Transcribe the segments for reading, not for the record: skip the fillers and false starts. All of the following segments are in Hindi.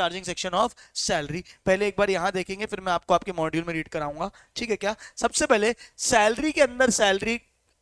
Charging section of salary. पहले एक बार यहां देखेंगे, फिर मैं आपको आपके मॉड्यूल में रीड कराऊंगा, ठीक है क्या। सबसे पहले सैलरी के अंदर, सैलरी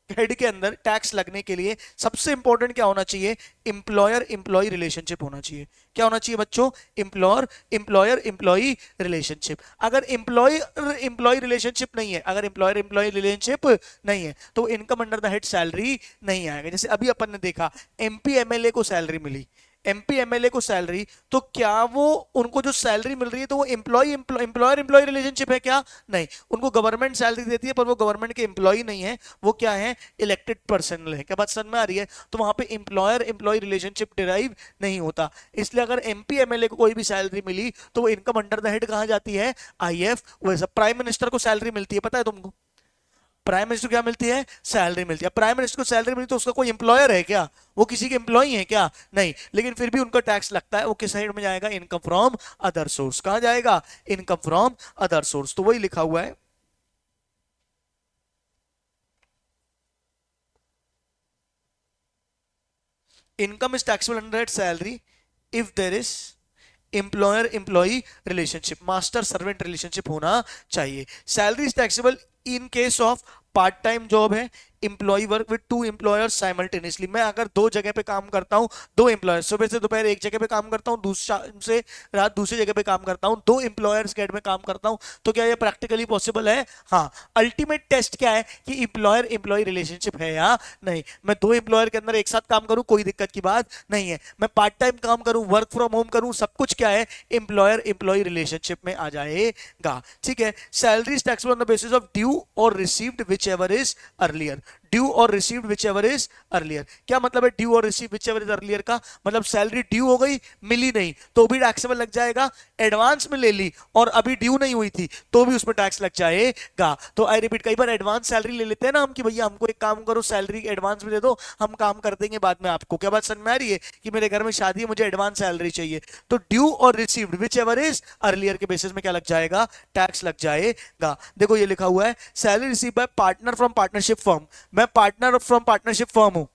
हेड के अंदर टैक्स लगने के लिए सबसे इंपॉर्टेंट क्या होना चाहिए, इंप्लॉयर इंप्लॉय रिलेशनशिप होना चाहिए। क्या होना चाहिए बच्चों, इंप्लॉयर इंप्लॉय रिलेशनशिप। अगर इंप्लॉयर इंप्लॉय रिलेशनशिप नहीं है, अगर इंप्लॉयर इंप्लॉय रिलेशनशिप नहीं है तो income under the head salary नहीं आएगा। जैसे अभी अपन ने देखा एमपी एमएलए को सैलरी मिली, एमपी एमएलए को सैलरी, तो क्या वो, उनको जो सैलरी मिल रही है तो वो इंप्लॉयर इंप्लॉय रिलेशनशिप है क्या, नहीं। उनको गवर्नमेंट सैलरी देती है पर वो गवर्नमेंट के एम्प्लॉय नहीं है, वो क्या है, इलेक्टेड पर्सन है। क्या बात समझ में आ रही है। तो वहां पे इंप्लॉयर एम्प्लॉय रिलेशनशिप डिराइव नहीं होता। इसलिए अगर एमपी एमएलए को कोई भी सैलरी मिली तो वो इनकम अंडर द हेड कहां जाती है, आईएफ। वैसे प्राइम मिनिस्टर को सैलरी मिलती है, पता है तुमको, प्राइम मिनिस्टर क्या मिलती है, सैलरी मिलती है। प्राइम मिनिस्टर को सैलरी मिलती है तो उसका कोई एम्प्लॉयर है क्या, वो किसी के एम्प्लॉय है क्या, नहीं। लेकिन फिर भी उनका टैक्स लगता है। वो किस साइड में जाएगा, इनकम फ्रॉम अदर सोर्स। कहां जाएगा, इनकम फ्रॉम अदर सोर्स। तो वही लिखा हुआ है, income is taxable under salary if there is employer employee relationship, master servant relationship होना चाहिए। Salary is taxable in case of part time job है, employee work with two employers simultaneously. मैं अगर दो जगह पे काम करता हूं, दो एम्प्लॉयर्स, सुबह से दोपहर एक जगह पे काम करता हूं, दूसरा से रात दूसरी जगह पे काम करता हूं, दो एम्प्लॉयर्स के हेड में काम करता हूं, तो क्या ये प्रैक्टिकली पॉसिबल है, हाँ। अल्टीमेट टेस्ट क्या है कि इंप्लॉयर एम्प्लॉय रिलेशनशिप है या नहीं। मैं दो एम्प्लॉयर के अंदर एक साथ काम करूं, कोई दिक्कत की बात नहीं है। मैं पार्ट टाइम काम करूं, वर्क फ्रॉम होम करूं, सब कुछ क्या है, एम्प्लॉयर एम्प्लॉय रिलेशनशिप में आ जाएगा, ठीक है। Salary is taxable on the basis of due or received whichever is earlier. Due or received whichever is earlier. क्या मतलब है due or receive whichever is earlier का, मतलब सैलरी ड्यू हो गई, मिली नहीं तो भी टैक्सेबल लग जाएगा। एडवांस में ले ली और अभी ड्यू नहीं हुई थी तो भी उसमें टैक्स लग जाएगा। तो आई रिपीट, कई बार एडवांस सैलरी ले लेते हैं ना हम कि भैया हमको एक काम करो, सैलरी एडवांस में दे दो, हम काम कर देंगे बाद में आपको। क्या बात समझ में आ रही है कि मेरे घर में शादी है, मुझे एडवांस सैलरी चाहिए, तो due or received whichever is earlier के बेसिस में क्या लग जाएगा, टैक्स लग जाएगा। देखो ये लिखा हुआ है, salary receive by partner from partnership firm. मैं पार्टनर फ्रॉम पार्टनरशिप फर्म हूं,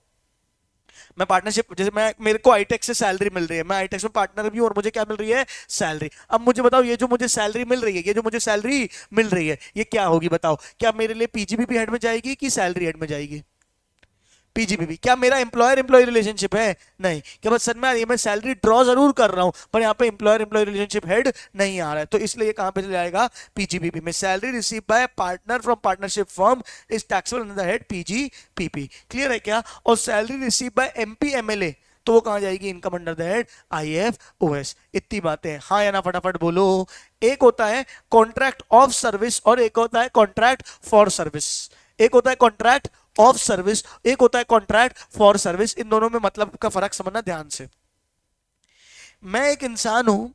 मैं पार्टनरशिप, जैसे मैं, मेरे को आईटेक्स से सैलरी मिल रही है, मैं आईटेक्स में पार्टनर भी हूं और मुझे क्या मिल रही है, सैलरी। अब मुझे बताओ ये जो मुझे सैलरी मिल रही है, ये जो मुझे सैलरी मिल रही है ये क्या होगी बताओ, क्या मेरे लिए पीजीबीपी हेड में जाएगी कि सैलरी हेड में जाएगी, पीजीबीपी। क्या मेरा एम्प्लॉयर एम्प्लॉय रिलेशनशिप है, नहीं। क्या बस समझ में आ रही है, मैं सैलरी ड्रॉ जरूर कर रहा हूं पर यहाँ पे एम्प्लॉयर एम्प्लॉय रिलेशनशिप हेड नहीं आ रहा है, तो इसलिए कहां पे जाएगा, पीजीबीपी में। Salary receive by partner from partnership firm is taxable under the head PGPP. Clear है क्या। और salary receive by MP MLA तो वो कहां जाएगी, income under the head IFOS. इतनी बातें, हाँ या ना फटाफट बोलो। एक होता है कॉन्ट्रैक्ट ऑफ सर्विस और एक होता है कॉन्ट्रैक्ट फॉर सर्विस। एक होता है कॉन्ट्रैक्ट ऑफ सर्विस, एक होता है कॉन्ट्रैक्ट फॉर सर्विस। इन दोनों में मतलब का फर्क समझना ध्यान से। मैं एक इंसान हूं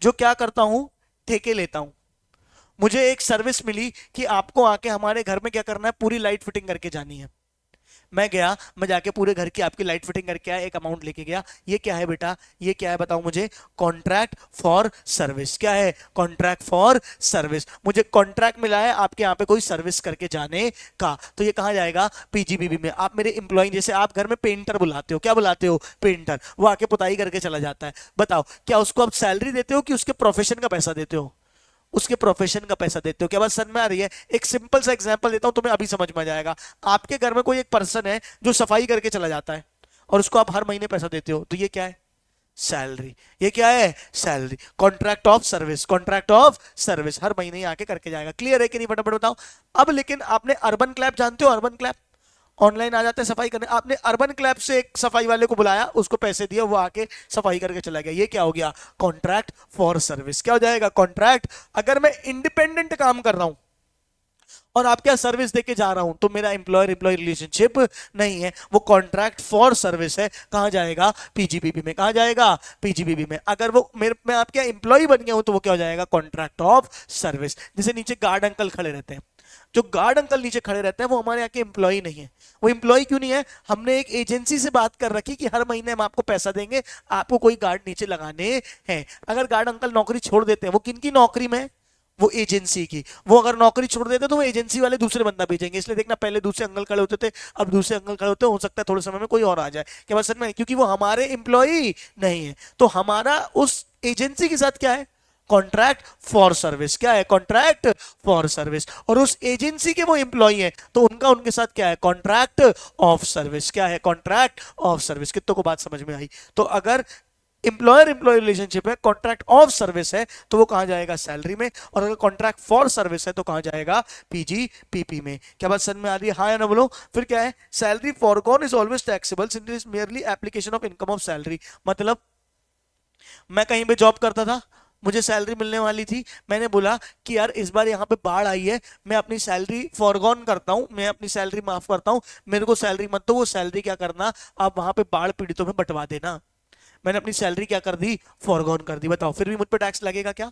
जो क्या करता हूं, ठेके लेता हूं। मुझे एक सर्विस मिली कि आपको आके हमारे घर में क्या करना है, पूरी लाइट फिटिंग करके जानी है। मैं गया, मैं जाके पूरे घर की आपकी लाइट फिटिंग करके आया, एक अमाउंट लेके गया। ये क्या है बेटा, ये क्या है बताओ मुझे, कॉन्ट्रैक्ट फॉर सर्विस। क्या है, कॉन्ट्रैक्ट फॉर सर्विस। मुझे कॉन्ट्रैक्ट मिला है आपके यहाँ पे कोई सर्विस करके जाने का, तो ये कहाँ जाएगा, पीजीबीबी में। आप मेरे एम्प्लॉय, जैसे आप घर में पेंटर बुलाते हो, क्या बुलाते हो, पेंटर, वो आके पुताई करके चला जाता है। बताओ क्या उसको आप सैलरी देते हो कि उसके प्रोफेशन का पैसा देते हो, उसके प्रोफेशन का पैसा देते हो। क्या बात समझ में आ रही है। एक सिंपल सा एग्जांपल देता हूं तुम्हें, अभी समझ में आ जाएगा। आपके घर में कोई एक पर्सन है जो सफाई करके चला जाता है और उसको आप हर महीने पैसा देते हो, तो ये क्या है, सैलरी। ये क्या है, salary. Contract of service, contract of service, हर महीने आके करके जाएगा। क्लियर है कि नहीं, फटाफट बताओ। अब लेकिन आपने अर्बन क्लैप जानते हो, अर्बन क्लैप ऑनलाइन आ जाते हैं सफाई करने। आपने अर्बन क्लैब से एक सफाई वाले को बुलाया, उसको पैसे दिए, वो आके सफाई करके चला गया। ये क्या हो गया, कॉन्ट्रैक्ट फॉर सर्विस। क्या हो जाएगा, कॉन्ट्रैक्ट। अगर मैं इंडिपेंडेंट काम कर रहा हूं और आप क्या सर्विस देके जा रहा हूं तो मेरा एम्प्लॉयर एम्प्लॉय रिलेशनशिप नहीं है, वो कॉन्ट्रैक्ट फॉर सर्विस है। कहां जाएगा, पीजीबीबी में। कहां जाएगा, पीजीबीबी में। अगर वो मेरे, मैं आपके एम्प्लॉय बन गया हूं तो वो क्या हो जाएगा, कॉन्ट्रैक्ट ऑफ सर्विस। जैसे नीचे गार्ड अंकल खड़े रहते हैं, जो गार्ड अंकल नीचे खड़े रहते हैं वो हमारे यहाँ के एम्प्लॉय नहीं है। वो एम्प्लॉय क्यों नहीं है, हमने एक एजेंसी से बात कर रखी कि हर महीने हम आपको पैसा देंगे, आपको कोई गार्ड नीचे लगाने हैं। अगर गार्ड अंकल नौकरी छोड़ देते हैं, वो किनकी नौकरी में, वो एजेंसी की, वो अगर नौकरी छोड़ देते तो वो एजेंसी वाले दूसरे बंदा भेजेंगे। इसलिए देखना पहले दूसरे अंकल खड़े होते थे, अब दूसरे अंकल खड़े होते हैं, हो सकता है थोड़े समय में कोई और आ जाए। क्या बात समझ में आई? क्योंकि वो हमारे एम्प्लॉय नहीं है। तो हमारा उस एजेंसी के साथ क्या है? Contract for service. क्या है? Contract for service. और उस एजेंसी के वो एम्प्लॉय हैं तो उनका उनके साथ क्या है? Contract of service. क्या है? Contract of service. कितनों को बात समझ में आई? तो अगर एम्प्लॉयर एम्प्लॉय रिलेशनशिप है, कॉन्ट्रैक्ट ऑफ सर्विस है, तो वो कहां जाएगा? सैलरी में। और अगर कॉन्ट्रैक्ट फॉर सर्विस है तो कहां जाएगा? पीजी पीपी में। क्या बात समझ में आ रही है? हाँ या ना बोलो। फिर क्या है? Salary foregone is always taxable since it is merely application of income of salary. मतलब मैं कहीं पे जॉब करता था, मुझे सैलरी मिलने वाली थी, मैंने बोला कि यार इस बार यहाँ पे बाढ़ आई है, मैं अपनी सैलरी फॉरगॉन करता हूँ, मैं अपनी सैलरी माफ करता हूँ, मेरे को सैलरी मत दो। वो सैलरी क्या करना, आप वहां पे बाढ़ पीड़ितों में बंटवा देना। मैंने अपनी सैलरी क्या कर दी? फॉरगॉन कर दी। बताओ फिर भी मुझ पर टैक्स लगेगा क्या?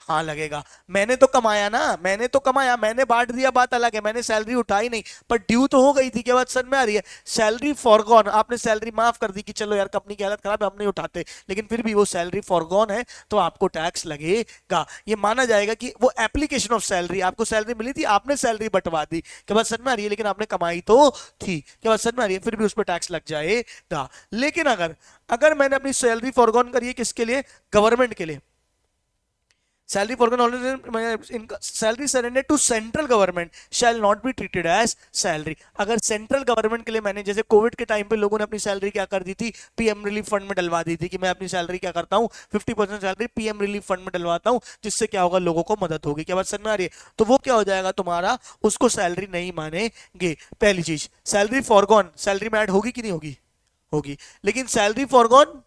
हाँ लगेगा। मैंने तो कमाया ना, मैंने तो कमाया, मैंने बांट दिया, बात अलग है, मैंने सैलरी उठाई नहीं, पर ड्यू तो हो गई थी। क्या बात समझ में आ रही है? सैलरी फॉरगॉन, आपने सैलरी माफ कर दी कि चलो यार कंपनी की हालत खराब है हम नहीं उठाते, लेकिन फिर भी वो सैलरी फॉरगॉन है तो आपको टैक्स लगेगा। ये माना जाएगा कि वो एप्लीकेशन ऑफ सैलरी, आपको सैलरी मिली थी, आपने सैलरी बंटवा दी। क्या बात समझ में आ रही है? लेकिन आपने कमाई तो थी। क्या बात समझ में आ रही है? फिर भी उस पर टैक्स लग जाएगा। लेकिन अगर अगर मैंने अपनी सैलरी फॉरगॉन करी है, किसके लिए? गवर्नमेंट के लिए। Salary foregone salary surrendered to central government shall not be treated as salary। अगर सेंट्रल गवर्नमेंट के लिए मैंने, जैसे कोविड के टाइम पे लोगों ने अपनी सैलरी क्या कर दी थी? पीएम रिलीफ फंड में डलवा दी थी कि मैं अपनी सैलरी क्या करता हूँ? 50% सैलरी पीएम रिलीफ फंड में डलवाता हूँ, जिससे क्या होगा? लोगों को मदद होगी। क्या बात समझ में आ रही है? तो वो क्या हो जाएगा तुम्हारा? उसको सैलरी नहीं मानेंगे। पहली चीज, सैलरी फॉरगॉन सैलरी में ऐड होगी कि नहीं होगी? होगी। लेकिन salary foregone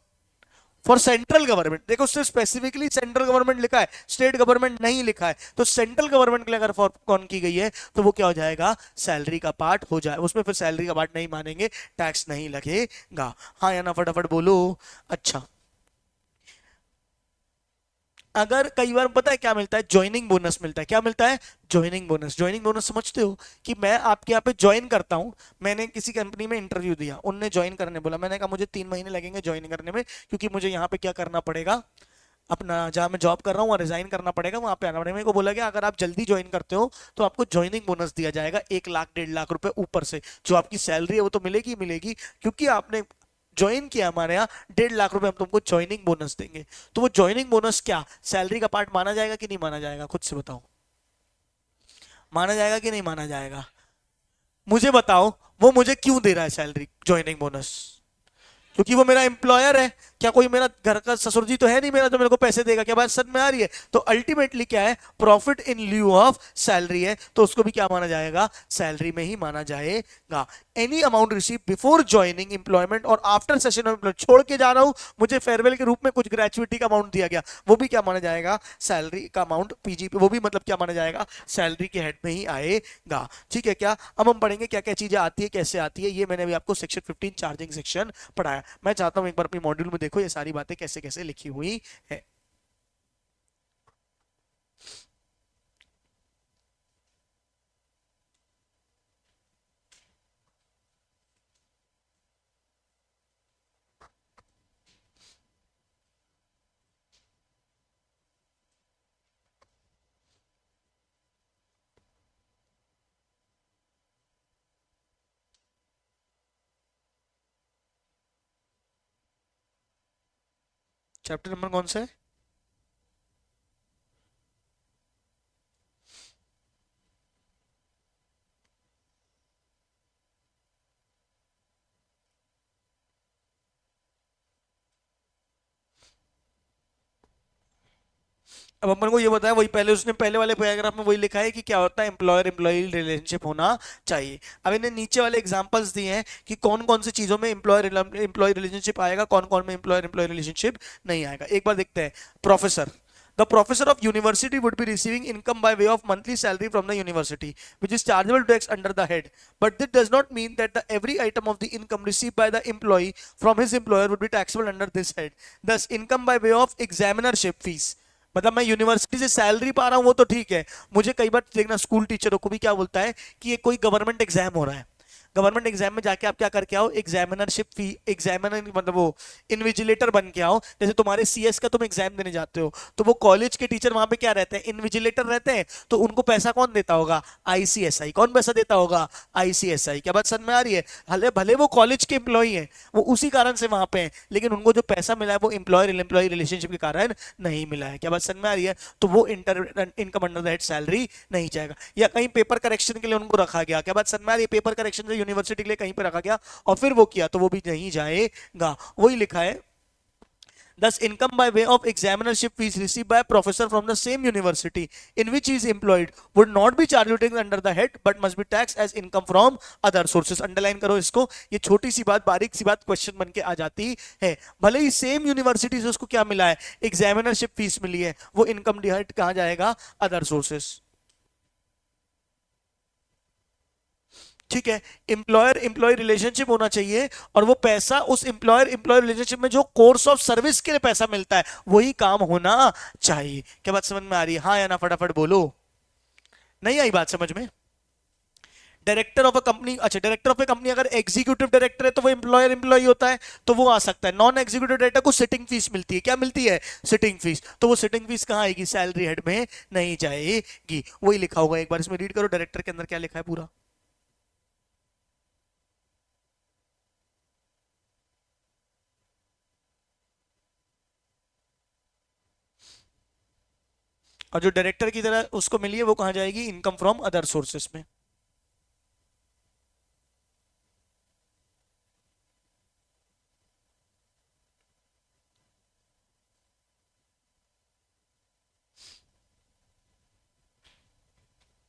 for central government, देखो उसने स्पेसिफिकली सेंट्रल गवर्नमेंट लिखा है, स्टेट गवर्नमेंट नहीं लिखा है, तो सेंट्रल गवर्नमेंट के लिए अगर फॉर कौन की गई है तो वो क्या हो जाएगा? सैलरी का पार्ट हो जाए, उसमें फिर सैलरी का पार्ट नहीं मानेंगे, टैक्स नहीं लगेगा। हाँ या ना फटाफट बोलो। अच्छा, अगर कई बार पता है क्या मिलता है? ज्वाइनिंग बोनस मिलता है। क्या मिलता है? Joining bonus. ज्वाइनिंग बोनस समझते हो? कि मैं आपके यहाँ पे ज्वाइन करता हूँ, मैंने किसी कंपनी में इंटरव्यू दिया, उनने ज्वाइन करने बोला, मैंने कहा मुझे 3 महीने लगेंगे ज्वाइन करने में, क्योंकि मुझे यहाँ पे क्या करना पड़ेगा? अपना जहाँ मैं जॉब कर रहा हूँ वहाँ रिजाइन करना पड़ेगा, वहाँ पे आना पड़ेगा। मेरे को बोला गया अगर आप जल्दी ज्वाइन करते हो तो आपको ज्वाइनिंग बोनस दिया जाएगा 1 लाख 1.5 लाख रुपए ऊपर से। जो आपकी सैलरी है वो तो मिलेगी मिलेगी, क्योंकि आपने ज्वाइन किया हमारे यहाँ, 1.5 लाख रुपए हम तुमको ज्वाइनिंग बोनस देंगे। तो वो ज्वाइनिंग बोनस क्या सैलरी का पार्ट माना जाएगा कि नहीं माना जाएगा? खुद से बताओ, माना जाएगा कि नहीं माना जाएगा? मुझे बताओ, वो मुझे क्यों दे रहा है सैलरी ज्वाइनिंग बोनस? क्योंकि वो मेरा एम्प्लॉयर है। क्या कोई मेरा घर का ससुर जी तो है नहीं मेरा जो मेरे को पैसे देगा? क्या बात समझ में आ रही है? तो अल्टीमेटली क्या है? Profit in lieu of salary है, तो उसको भी क्या माना जाएगा? सैलरी में ही माना जाएगा। Any amount receive before joining employment और आफ्टर सेशन ऑफ एम्प्लॉयमेंट, छोड़ के जा रहा हूं, मुझे फेयरवेल के रूप में कुछ ग्रेचुइटी का अमाउंट दिया गया, वो भी क्या माना जाएगा? सैलरी का अमाउंट पीजी पे, वो भी मतलब क्या माना जाएगा? सैलरी के हेड में ही आएगा। ठीक है क्या? अब हम पढ़ेंगे क्या क्या चीजें आती है, कैसे आती है। ये मैंने भी आपको सेक्शन 15 चार्जिंग सेक्शन पढ़ाया। मैं चाहता हूं एक बार अपनी मॉड्यूल में देखो ये सारी बातें कैसे कैसे लिखी हुई है। चैप्टर नंबर कौन सा है? अब अपन को ये बताया, वही पहले उसने पहले वाले पैराग्राफ में वही लिखा है कि क्या होता है? एम्प्लॉयर एम्प्लॉय रिलेशनशिप होना चाहिए। अब इन्हें नीचे वाले एग्जांपल्स दिए हैं कि कौन कौन सी चीजों में एम्प्लॉयर एम्प्लॉय रिलेशनशिप आएगा, कौन कौन में एम्प्लॉयर एम्प्लॉय रिलेशनशिप नहीं आएगा। एक बार देखते हैं। Professor, the professor of university would be receiving income by way of monthly salary from the university which is chargeable tax under the head, but this does not mean that the every item of the income received by the employee from his employer would be taxable under this head। thus income by way of examinership fees, मतलब मैं यूनिवर्सिटी से सैलरी पा रहा हूं वो तो ठीक है, मुझे कई बार देखना स्कूल टीचरों को भी क्या बोलता है कि ये कोई गवर्नमेंट एग्जाम हो रहा है, गवर्नमेंट एग्जाम में जाके आप क्या करके आओ, एग्जामिनरशिप फी, एग्जामिनर मतलब वो इन्विजिलेटर बन के आओ। जैसे तुम्हारे सीएस का तुम एग्जाम देने जाते हो तो वो कॉलेज के टीचर वहां पे क्या रहते हैं, इन्विजिलेटर रहते हैं। तो उनको पैसा कौन देता होगा, आईसीएसआई। कौन पैसा देता होगा, आईसीएसआई। क्या बात समझ में आ रही है? भले भले वो कॉलेज के एम्प्लॉई हैं, वो उसी कारण से वहां पे हैं, लेकिन उनको जो पैसा मिला है वो एम्प्लॉयर एम्प्लॉय रिलेशनशिप के कारण नहीं मिला है। क्या बात समझ में आ रही है? तो वो income under the head salary नहीं जाएगा। या कहीं पेपर करेक्शन के लिए उनको रखा गया, क्या बात समझ में आ रही है, पेपर करेक्शन से यूनिवर्सिटी के लिए कहीं पे रखा गया और फिर वो किया, तो वो भी नहीं जाएगा। वही लिखा है, thus income by way of examinership fees received by a professor from the same university in which he is employed would not be charged under the head but must be taxed as income from other sources। Underline करो इसको, ये छोटी सी बात, बारीक सी बात क्वेश्चन बन के आ जाती है। भले ही सेम यूनिवर्सिटी से उसको क्या मिला है, एग्जामिनरशिप फीस मिली है, वो इनकम हेड कहां जाएगा, अदर सोर्सेस। ठीक है, एम्प्लॉयर एम्प्लॉय रिलेशनशिप होना चाहिए और वो पैसा उस एम्प्लॉयर एम्प्लॉय रिलेशनशिप में जो कोर्स ऑफ सर्विस के लिए पैसा मिलता है वही काम होना चाहिए। क्या बात समझ में आ रही है? हाँ या ना फटाफट बोलो। नहीं आई बात समझ में? डायरेक्टर ऑफ अ कंपनी, अच्छा डायरेक्टर ऑफ ए कंपनी अगर एग्जीक्यूटिव डायरेक्टर है तो वो एम्प्लॉयर एम्प्लॉय होता है, तो वो आ सकता है। नॉन एग्जीक्यूटिव डायरेक्टर को सिटिंग फीस मिलती है, क्या मिलती है, सिटिंग फीस। तो वो सिटिंग फीस कहां आएगी, सैलरी हेड में नहीं जाएगी। वही लिखा होगा, एक बार इसमें रीड करो डायरेक्टर के अंदर क्या लिखा है पूरा। और जो डायरेक्टर की तरह उसको मिली है वो कहां जाएगी, इनकम फ्रॉम अदर सोर्सेस में।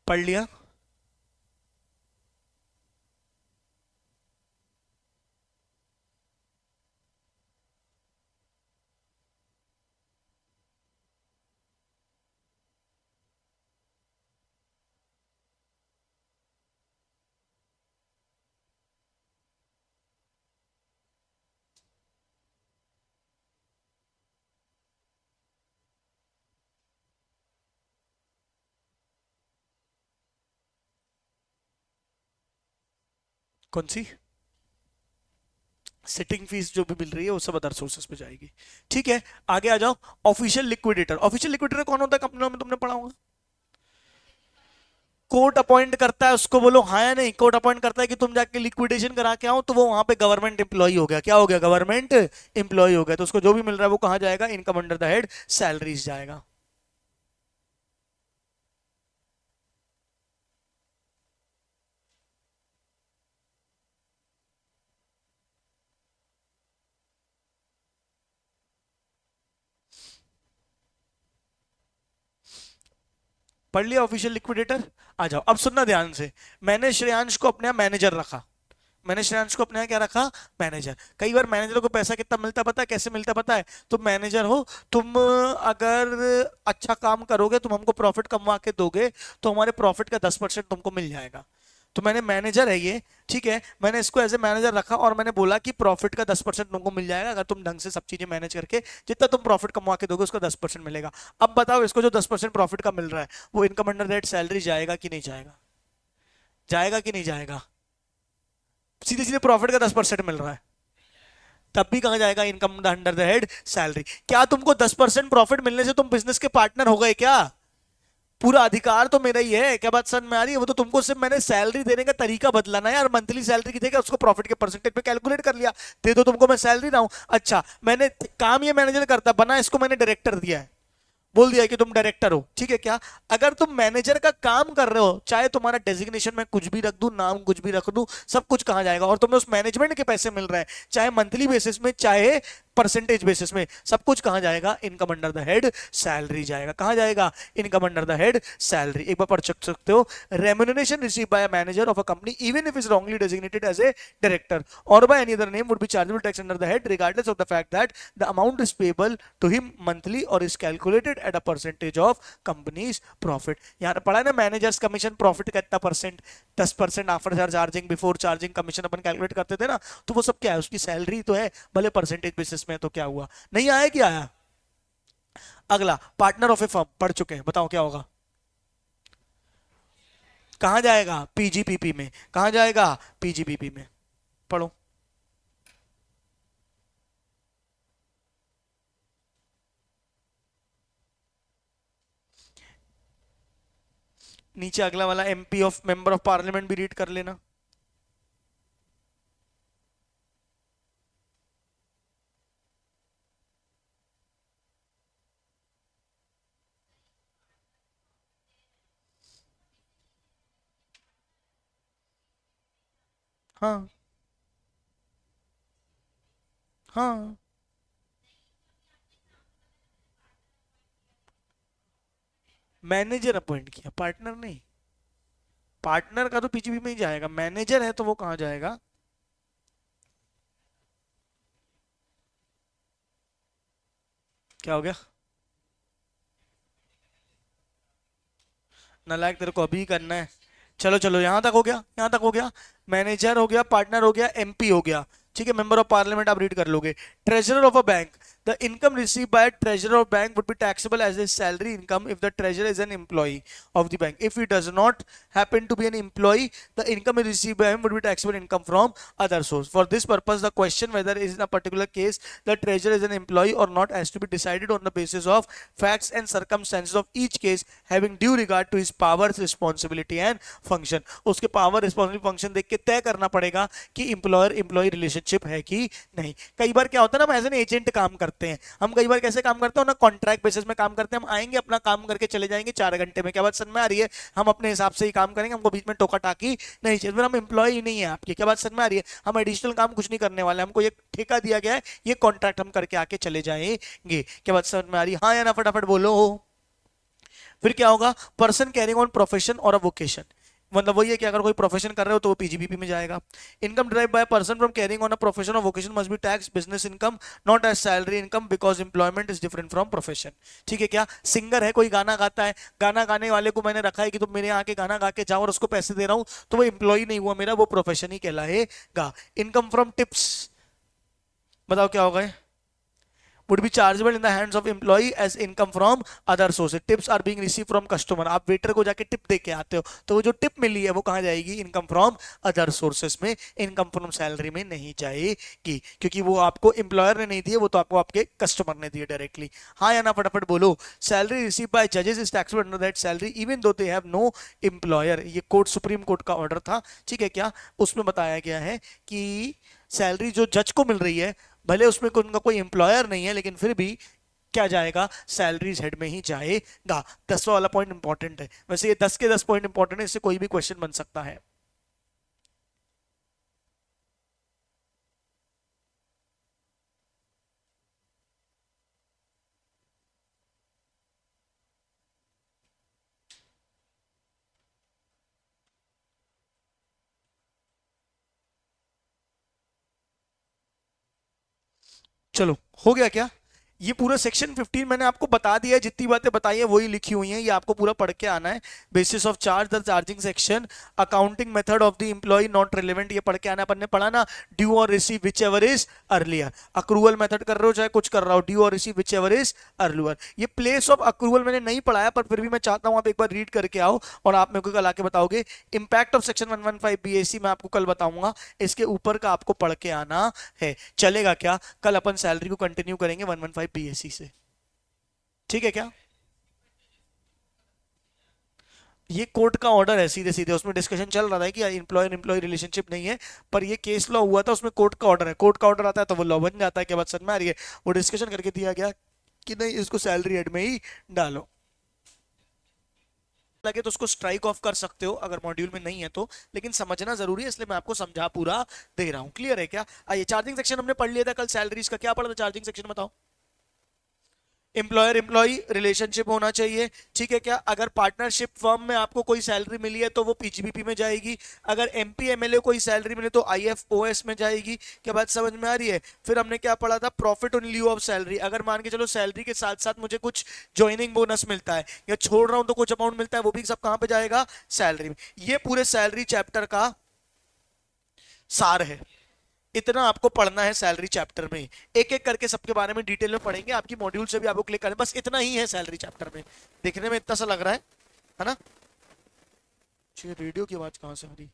पढ़ लिया? कौन सी सिटिंग फीस जो भी मिल रही है वो सब अदर सोर्सेस पे जाएगी। ठीक है, आगे आ जाओ। ऑफिशियल लिक्विडेटर, ऑफिशियल लिक्विडेटर कौन होता है कंपनी में, तुमने पढ़ा होगा। कोर्ट अपॉइंट करता है उसको, बोलो हाँ या नहीं, कोर्ट अपॉइंट करता है कि तुम जाके लिक्विडेशन करा के आओ, तो वो वहां पे गवर्नमेंट एम्प्लॉय हो गया। क्या हो गया, गवर्नमेंट एम्प्लॉय हो गया। तो उसको जो भी मिल रहा है वो कहां जाएगा, income under the head salaries जाएगा। पढ़ लिया ऑफिशियल लिक्विडेटर? आ जाओ अब सुनना ध्यान से। मैंने श्रेयांश को अपने यहाँ मैनेजर रखा, मैंने श्रेयांश को अपने यहाँ क्या रखा, मैनेजर। कई बार मैनेजर को पैसा कितना मिलता पता है, कैसे मिलता पता है, तुम मैनेजर हो, तुम अगर अच्छा काम करोगे, तुम हमको प्रॉफिट कमवा के दोगे, तो हमारे प्रॉफिट का 10% तुमको मिल जाएगा। तो मैंने मैनेजर है ये, ठीक है, मैंने इसको एज ए मैनेजर रखा और मैंने बोला कि प्रॉफिट का 10% तुमको मिल जाएगा अगर तुम ढंग से सब चीजें मैनेज करके, जितना तुम प्रॉफिट कमा के दोगे उसका 10% मिलेगा। अब बताओ इसको जो 10% प्रॉफिट का मिल रहा है वो इनकम अंडर दैट सैलरी जाएगा कि नहीं जाएगा, जाएगा कि नहीं जाएगा? सीधे सीधे प्रॉफिट का 10% मिल रहा है, तब भी कहा जाएगा income under the head salary. क्या तुमको 10% प्रॉफिट मिलने से तुम बिजनेस के पार्टनर हो गए क्या? पूरा अधिकार तो मेरा ही है। क्या बात समझ में आ रही है? वो तो तुमको सिर्फ मैंने सैलरी देने का तरीका बदला ना यार, मंथली सैलरी की जगह उसको प्रॉफिट के परसेंटेज पे कैलकुलेट कर लिया, दे दो तुमको मैं सैलरी रहा हूं। अच्छा, मैंने काम ये मैनेजर करता बना, इसको मैंने डायरेक्टर दिया है, बोल दिया कि तुम डायरेक्टर हो, ठीक है। क्या अगर तुम मैनेजर का काम कर रहे हो, चाहे तुम्हारा डेजिग्नेशन में कुछ भी रख दूं, नाम कुछ भी रख दूं, सब कुछ कहा जाएगा, और तुम्हें उस मैनेजमेंट के पैसे मिल रहे हैं, चाहे मंथली बेसिस में चाहे परसेंटेज बेसिस में, सब कुछ कहां जाएगा, income under the head salary जाएगा। कहां जाएगा, income under the head salary. एक बार पढ़ सकते हो, remuneration receive by a manager of a company even if is wrongly designated as a director or by any other name would be chargeable tax under the head regardless of the fact that the amount is payable to him monthly or is calculated at a percentage of companies profit. यहाँ पढ़ा ना, मैनेजर्स कमीशन प्रॉफिट का इतना percent, 10% after charging before charging commission अपन कैलकुलेट करते थे ना, तो वो सब क्या है, उसकी सैलरी तो है, भले परसेंटेज बेसिस में। तो क्या हुआ, नहीं आया, क्या आया? अगला, पार्टनर ऑफ ए फर्म, पढ़ चुके हैं, बताओ क्या होगा। कहाँ जाएगा? पीजीपीपी में। कहाँ जाएगा? पीजीपीपी में। पढ़ो। नीचे अगला वाला MP of member of parliament भी रीड कर लेना। हाँ हाँ, मैनेजर अपॉइंट किया, पार्टनर नहीं। पार्टनर का तो पीजीपी में ही जाएगा, मैनेजर है तो वो कहाँ जाएगा? क्या हो गया? नालायक, तेरे को अभी करना है। चलो चलो, यहां तक हो गया, यहां तक हो गया। मैनेजर हो गया, पार्टनर हो गया, एमपी हो गया, ठीक है। मेंबर ऑफ पार्लियामेंट आप रीड कर लोगे। Treasurer of a bank, the income receive by treasurer of bank would be taxable as a salary income if the treasurer is an employee of the bank. If he does not happen to be an employee, the income received by him would be taxable income from other source. For this purpose, the question whether is in a particular case the treasurer is an employee or not has to be decided on the basis of facts and circumstances of each case, having due regard to his powers, responsibility and function. उसके पावर, रिस्पॉन्सिबिलिटी, फंक्शन देख के तय करना पड़ेगा कि इंप्लॉयर एम्प्लॉय रिलेशनशिप है कि नहीं। कई बार क्या होता है ना, हम एज एन एजेंट काम करते हैं। हम कई बार कैसे काम करते हैं ना, कॉन्ट्रैक्ट बेसिस में काम करते हैं। हम आएंगे, अपना काम करके चले जाएंगे 4 घंटे में। क्या बात समझ में आ रही है? हम अपने हिसाब से ही काम करेंगे, हमको बीच में टोका टाकी नहीं चाहिए। फिर हम एम्प्लॉय ही नहीं है आपके। क्या बात समझ में आ रही है? हम एडिशनल काम कुछ नहीं करने वाले, हमको ये ठेका दिया गया है, ये कॉन्ट्रैक्ट हम करके आके चले जाएंगे। क्या बात समझ में आ रही है? हाँ या ना, फटाफट बोलो। फिर क्या होगा? पर्सन कैरिंग ऑन प्रोफेशन और अ वोकेशन, मतलब वही है कि अगर कोई प्रोफेशन कर रहे हो तो वो पीजीबीपी में जाएगा। Income drive by person from carrying on a profession or vocation must be tax business income not as salary income because employment is different from profession. ठीक है क्या? सिंगर है, कोई गाना गाता है, गाना गाने वाले को मैंने रखा है कि तुम मेरे यहाँ के गाना गा के जाओ और उसको पैसे दे रहा हूँ, तो वो एम्प्लॉय नहीं हुआ मेरा, वो प्रोफेशन ही कहलाएगा। इनकम फ्रॉम टिप्स, बताओ क्या होगा? would be chargeable in the hands of employee as income from other sources. Tips are being received from customer. आप वेटर को जाके टिप दे के आते हो, तो वो जो टिप मिली है वो कहाँ जाएगी? इनकम फ्रॉम अदर सोर्सेस में, इनकम फ्रॉम सैलरी में नहीं जाएगी, क्योंकि वो आपको एम्प्लॉयर ने नहीं दिए, वो तो आपको आपके कस्टमर ने दिए डायरेक्टली। हाँ या ना, फटाफट बोलो। सैलरी रिसीव बाय जजेस is taxable under that salary even though they have no employer. ये कोर्ट, सुप्रीम कोर्ट का ऑर्डर था, ठीक है क्या? उसमें बताया गया है कि सैलरी जो जज को मिल रही है, भले उसमें उनका कोई एम्प्लॉयर नहीं है, लेकिन फिर भी क्या जाएगा? सैलरीज हेड में ही जाएगा। 10वां वाला पॉइंट इंपॉर्टेंट है। वैसे ये 10 के 10 पॉइंट इंपॉर्टेंट है, इससे कोई भी क्वेश्चन बन सकता है। चलो, हो गया क्या? ये पूरा सेक्शन 15 मैंने आपको बता दिया है, जितनी बातें बताई है वही लिखी हुई हैं, ये आपको पूरा पढ़ के आना है। Basis of charge, the charging section, accounting method of the employ not relevant, ये पढ़ के आना। अपन ने पढ़ा ना, due or receive whichever is earlier. Accrual method कर रहे हो चाहे कुछ कर रहा हो, due or receive whichever is earlier. ये प्लेस ऑफ अक्रूवल मैंने नहीं पढ़ाया, पर फिर भी मैं चाहता हूं आप एक बार रीड करके आओ और आप मेरे को कल आके बताओगे। इंपैक्ट ऑफ सेक्शन 115 बीएसी मैं आपको कल बताऊंगा, इसके ऊपर का आपको पढ़ के आना है। चलेगा क्या? कल अपन सैलरी को कंटिन्यू करेंगे 115 बीएससी से, ठीक है क्या? ये कोर्ट का ऑर्डर है, सीधे सीधे उसमें डिस्कशन चल रहा था कि एम्प्लॉयर एम्प्लॉय रिलेशनशिप नहीं है, पर ये केस लॉ हुआ था, उसमें कोर्ट का ऑर्डर है। कोर्ट का ऑर्डर आता है तो वो लॉ बन जाता है। क्या बात समझ में आ रही है? वो डिस्कशन करके दिया गया कि नहीं, इसको सैलरी हेड में ही डालो। लगे तो उसको स्ट्राइक ऑफ कर सकते हो अगर मॉड्यूल में नहीं है तो, लेकिन समझना जरूरी है, इसलिए मैं आपको समझा पूरा दे रहा हूं। क्लियर है क्या? आइए, चार्जिंग सेक्शन हमने पढ़ लिया था कल। सैलरीज का क्या पढ़ा था चार्जिंग सेक्शन, बताओ? एम्प्लॉयर एम्प्लॉई रिलेशनशिप होना चाहिए, ठीक है क्या? अगर पार्टनरशिप फर्म में आपको कोई सैलरी मिली है तो वो पीजीबीपी में जाएगी। अगर एमपी एमएलए कोई सैलरी मिले तो आईएफओएस में जाएगी। क्या बात समझ में आ रही है? फिर हमने क्या पढ़ा था? Profit on leave of salary. अगर मान के चलो सैलरी के साथ साथ मुझे कुछ ज्वाइनिंग बोनस मिलता है या छोड़ रहा हूं तो कुछ अमाउंट मिलता है, वो भी सब कहां पे जाएगा? सैलरी में। ये पूरे सैलरी चैप्टर का सार है। इतना आपको पढ़ना है सैलरी चैप्टर में, एक एक करके सबके बारे में डिटेल में पढ़ेंगे। आपकी मॉड्यूल से भी आपको क्लिक करें, बस इतना ही है सैलरी चैप्टर में। देखने में इतना सा लग रहा है ना? रेडियो की आवाज कहाँ से आ रही?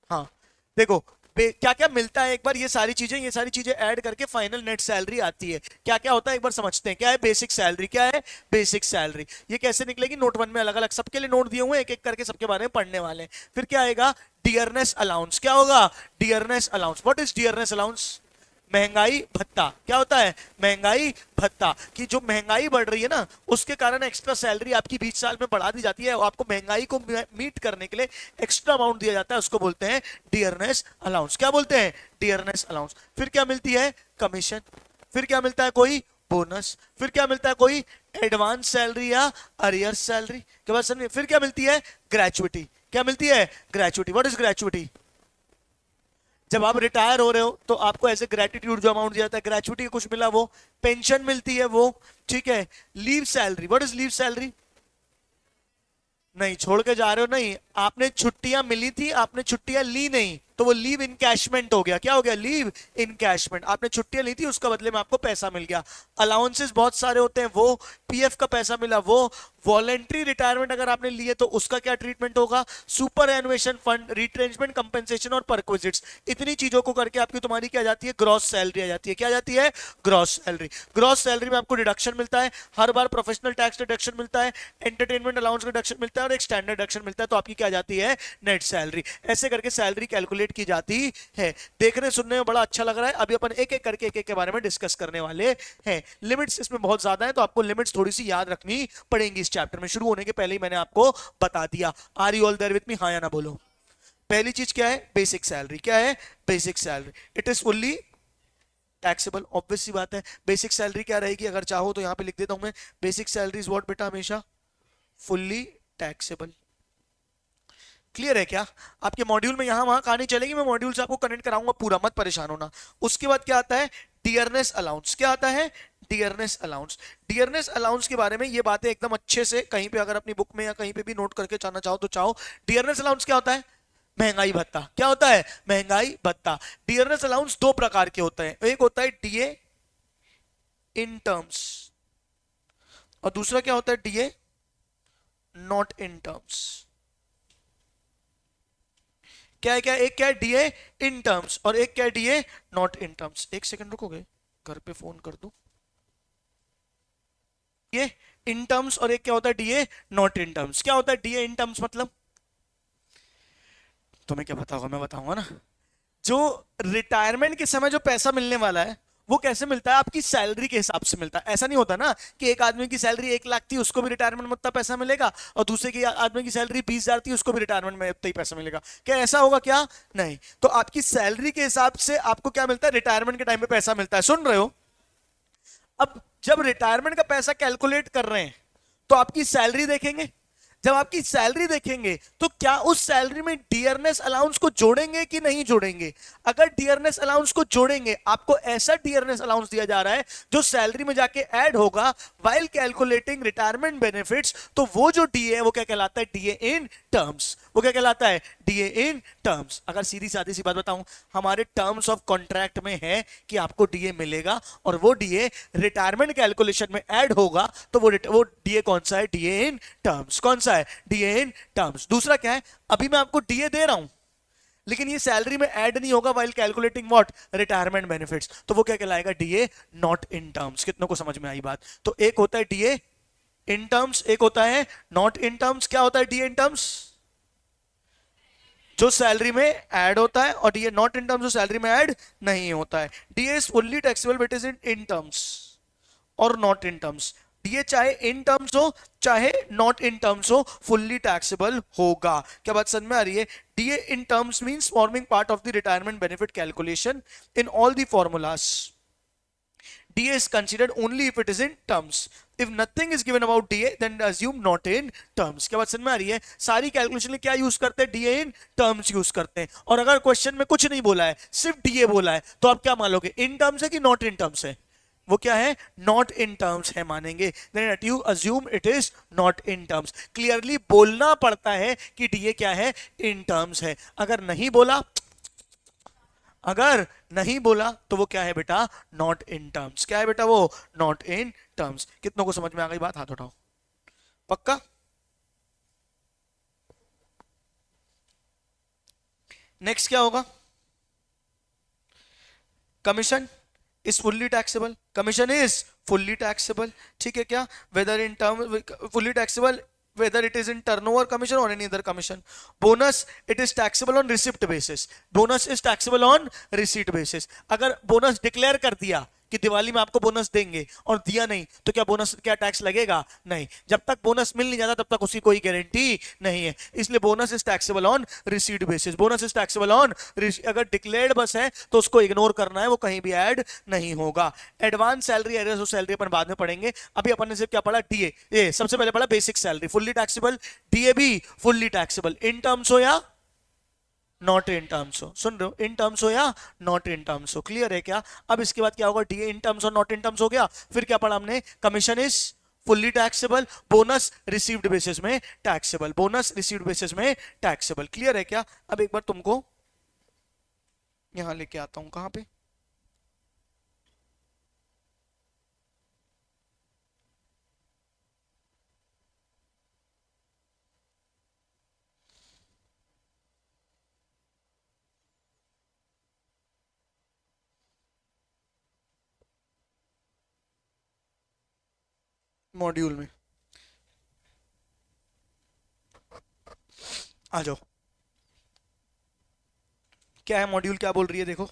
हाँ, देखो क्या क्या मिलता है, एक बार ये सारी चीजें ऐड करके फाइनल नेट सैलरी आती है। क्या क्या होता है एक बार समझते हैं। क्या है बेसिक सैलरी? क्या है बेसिक सैलरी? ये कैसे निकलेगी? नोट वन में अलग अलग सबके लिए नोट दिए हुए हैं, एक एक करके सबके बारे में पढ़ने वाले हैं। फिर क्या आएगा? Dearness allowance. क्या होगा? Dearness allowance. What is dearness allowance? महंगाई भत्ता। क्या होता है? महंगाई भत्ता। कि जो महंगाई बढ़ रही है ना, उसके कारण एक्स्ट्रा सैलरी आपकी 20 साल में बढ़ा दी जाती है और आपको महंगाई को मीट करने के लिए एक्स्ट्रा अमाउंट दिया जाता है, उसको बोलते हैं डियरनेस अलाउंस। क्या बोलते हैं? Dearness allowance. फिर क्या मिलती है? कमीशन। फिर क्या मिलता है? कोई बोनस। फिर क्या मिलता है? कोई एडवांस सैलरी या अरियर सैलरी के बाद समझिए। फिर क्या मिलती है? ग्रेचुइटी। क्या मिलती है? ग्रेचुइटी। What is gratuity? जब आप रिटायर हो रहे हो तो आपको ऐसे ग्रेटिट्यूड जो अमाउंट दिया जाता है, ग्रेचुइटी कुछ मिला वो, पेंशन मिलती है वो, ठीक है। Leave salary. What is leave salary? नहीं, छोड़ के जा रहे हो नहीं, आपने छुट्टियां मिली थी, आपने छुट्टियां ली नहीं, तो वो लीव इनकैशमेंट हो गया। क्या हो गया? Leave encashment. आपने छुट्टियां ली थी, उसका बदले में आपको पैसा मिल गया। अलाउंसेस बहुत सारे होते हैं, वो पीएफ का पैसा मिला वो। वॉलेंट्री रिटायरमेंट अगर आपने लिए तो उसका क्या ट्रीटमेंट होगा? सुपर एनुएशन फंड, रिट्रेंचमेंट कंपेंसेशन और परक्विजिट्स। इतनी चीजों को करके आपकी तुम्हारी क्या जाती है? ग्रॉस सैलरी आ जाती है। क्या जाती है? Gross salary. ग्रॉस सैलरी में आपको डिडक्शन मिलता है, हर बार प्रोफेशनल टैक्स डिडक्शन मिलता है, एंटरटेनमेंट अलाउंस डिडक्शन मिलता है और एक स्टैंडर्ड डिडक्शन मिलता है, तो आपकी क्या जाती है? Net salary. ऐसे करके सैलरी कैलकुलेट की जाती है। देखने सुनने में बड़ा अच्छा लग रहा है। अभी अपन एक एक करके एक एक के बारे में डिस्कस करने वाले हैं। लिमिट्स इसमें बहुत ज्यादा है, तो आपको लिमिट्स थोड़ी सी याद रखनी पड़ेंगी। इस चैप्टर में शुरू होने के पहले ही मैंने आपको बता दिया। Are you all there with me? हाँ या ना बोलो। पहली चीज क्या है? Basic salary. क्या है? Basic salary. It is fully taxable. Obvious सी बात है। बेसिक सैलरी क्या रहेगी? अगर चाहो तो यहां पे लिख देता हूं मैं, बेसिक सैलरी इज व्हाट बेटा? हमेशा फुल्ली टैक्सेबल। क्लियर है क्या? आपके मॉड्यूल में यहां वहां कहानी चलेगी, मैं मॉड्यूल से आपको कनेक्ट कराऊंगा पूरा, मत परेशान होना। उसके बाद क्या आता है? Dearness allowance. क्या आता है? Dearness allowance. डियरनेस अलाउंस के बारे में ये बातें एकदम अच्छे से कहीं पे अगर अपनी बुक में या कहीं पे भी नोट करके जाना चाहो तो चाहो। डियरनेस अलाउंस क्या होता है? महंगाई भत्ता। क्या होता है? महंगाई भत्ता। डियरनेस अलाउंस दो प्रकार के होते हैं, एक होता है डीए इन टर्म्स और दूसरा क्या होता है? DA not in terms. क्या है? क्या एक क्या है? डीए इन टर्म्स और एक क्या है? DA not in terms. एक सेकंड रुकोगे? घर पे फोन कर दूं। ये इन टर्म्स और एक क्या होता है? DA not in terms. क्या होता है डीए इन टर्म्स मतलब? तुम्हें क्या पता होगा, मैं बताऊंगा ना। जो रिटायरमेंट के समय जो पैसा मिलने वाला है वो कैसे मिलता है? आपकी सैलरी के हिसाब से मिलता है। ऐसा नहीं होता ना कि एक आदमी की सैलरी 1 लाख थी, उसको भी रिटायरमेंट में उतना पैसा मिलेगा, और दूसरे की आदमी की सैलरी 20,000 थी, उसको भी रिटायरमेंट में उतना ही पैसा मिलेगा। क्या ऐसा होगा क्या? नहीं। तो आपकी सैलरी के हिसाब से आपको क्या मिलता है? रिटायरमेंट के टाइम पे पैसा मिलता है। सुन रहे हो? अब जब रिटायरमेंट का पैसा कैलकुलेट कर रहे हैं तो आपकी सैलरी देखेंगे। जब आपकी सैलरी देखेंगे तो क्या उस सैलरी में डियरनेस अलाउंस को जोड़ेंगे कि नहीं जोड़ेंगे? अगर डियरनेस अलाउंस को जोड़ेंगे, आपको ऐसा डियरनेस अलाउंस दिया जा रहा है जो सैलरी में जाके ऐड होगा व्हाइल कैलकुलेटिंग रिटायरमेंट बेनिफिट्स, तो वो जो डीए है वो क्या कहलाता है? DA in terms. वो क्या कहलाता है? DA in terms. अगर सीधी सादी सी बात बताऊं, हमारे टर्म्स ऑफ कॉन्ट्रैक्ट में है कि आपको डीए मिलेगा और वो डीए रिटायरमेंट कैलकुलेशन में ऐड होगा, तो वो डीए कौन सा है? DA in terms. कौन सा है? DA in terms. दूसरा क्या है? अभी मैं आपको डीए दे रहा हूं लेकिन ये सैलरी में ऐड नहीं होगा while calculating what? Retirement benefits, तो वो क्या कहलाएगा? DA not in terms. कितनों को समझ में आई बात? तो एक होता है डीए इन टर्म्स, एक होता है नॉट इन टर्म्स। क्या होता है डीए इन टर्म्स? जो सैलरी में ऐड होता है, और डीए नॉट इन टर्म्स जो सैलरी में ऐड नहीं होता है। DA is fully taxable but is in terms और नॉट इन टर्म्स। डीए चाहे इन टर्म्स हो चाहे नॉट इन टर्म्स हो, फुल्ली टैक्सेबल होगा। क्या बात समझ में आ रही है? DA in terms means forming part of the retirement benefit calculation in all the formulas. DA is considered only if it is in terms. If nothing is given about DA, then assume not in terms. क्या बात समझ में आ रही है? सारी कैलकुलेशन में क्या यूज करते हैं? DA in terms यूज करते हैं। और अगर क्वेश्चन में कुछ नहीं बोला है, सिर्फ DA बोला है, तो आप क्या मान लोगे? इन टर्म्स है कि नॉट इन टर्म्स है? वो क्या है? नॉट इन टर्म्स है मानेंगे। Then you assume it is not in terms. Clearly बोलना पड़ता है कि डीए क्या है? इन टर्म्स है। अगर नहीं बोला, अगर नहीं बोला तो वो क्या है बेटा? Not in terms. क्या है बेटा? वो नॉट इन टर्म्स। कितनों को समझ में आ गई बात? हाथ उठाओ। पक्का? नेक्स्ट क्या होगा? Commission is fully taxable, commission is fully taxable, ठीक है क्या? Whether in term fully taxable whether it is in turnover commission or any other commission. Bonus, it is taxable on receipt basis. Bonus is taxable on receipt basis. अगर बोनस डिक्लेयर कर दिया कि दिवाली में आपको बोनस देंगे और दिया नहीं तो क्या बोनस, क्या टैक्स लगेगा? नहीं। जब तक बोनस मिल नहीं जाता तब तक उसकी कोई गारंटी नहीं है, इसलिए bonus is taxable on receipt basis. Bonus is taxable on, अगर डिक्लेयर्ड बस है तो उसको इग्नोर करना है, वो कहीं भी ऐड नहीं होगा। Advance salary, arrears of salary अपन बाद में पढ़ेंगे। अभी अपन ने सिर्फ क्या पढ़ा? डीए, ये सबसे पहले पढ़ा basic salary fully taxable, DA भी फुल्ली टैक्सेबल, इन टर्म्स हो या नॉट इन टर्म्स हो। सुन रहे हो? इन टर्म्स हो या नॉट इन टर्म्स हो। क्लियर है क्या? अब इसके बाद क्या होगा? डीए इन टर्म्स और नॉट इन टर्म्स हो गया। फिर क्या पढ़ा हमने? Commission is fully taxable, bonus received basis में टैक्सेबल, बोनस रिसीव्ड बेसिस में टैक्सेबल। क्लियर है क्या? अब एक बार तुमको यहां लेके आता हूं, कहां पे? मॉड्यूल में आ जाओ। क्या है मॉड्यूल, क्या बोल रही है? देखो,